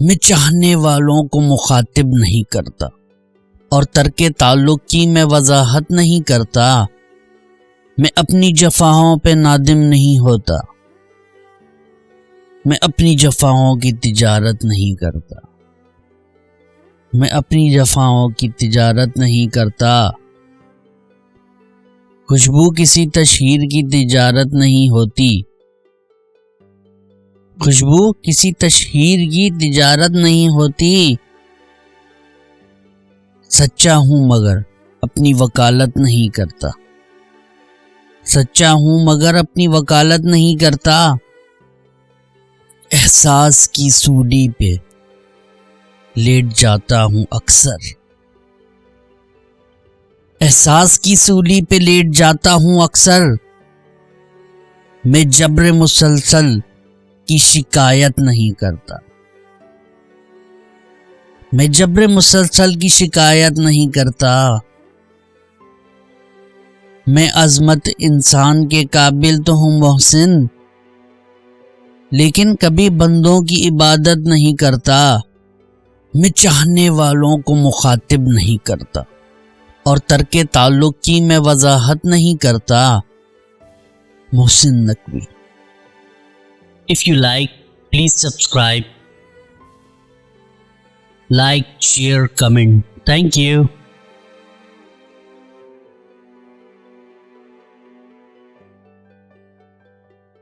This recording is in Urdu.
میں چاہنے والوں کو مخاطب نہیں کرتا اور ترک تعلق کی میں وضاحت نہیں کرتا۔ میں اپنی جفاؤں پہ نادم نہیں ہوتا، میں اپنی جفاؤں کی تجارت نہیں کرتا، میں اپنی جفاؤں کی تجارت نہیں کرتا۔ خوشبو کسی تشہیر کی تجارت نہیں ہوتی، خوشبو کسی تشہیر کی تجارت نہیں ہوتی۔ سچا ہوں مگر اپنی وکالت نہیں کرتا، سچا ہوں مگر اپنی وکالت نہیں کرتا۔ احساس کی سولی پہ لیٹ جاتا ہوں اکثر، احساس کی سولی پہ لیٹ جاتا ہوں اکثر۔ میں جبر مسلسل کی شکایت نہیں کرتا، میں جبر مسلسل کی شکایت نہیں کرتا۔ میں عظمت انسان کے قابل تو ہوں محسن، لیکن کبھی بندوں کی عبادت نہیں کرتا۔ میں چاہنے والوں کو مخاطب نہیں کرتا اور ترک تعلق کی میں وضاحت نہیں کرتا۔ Mohsin Naqvi. If you like, please subscribe, like, share, comment. Thank you.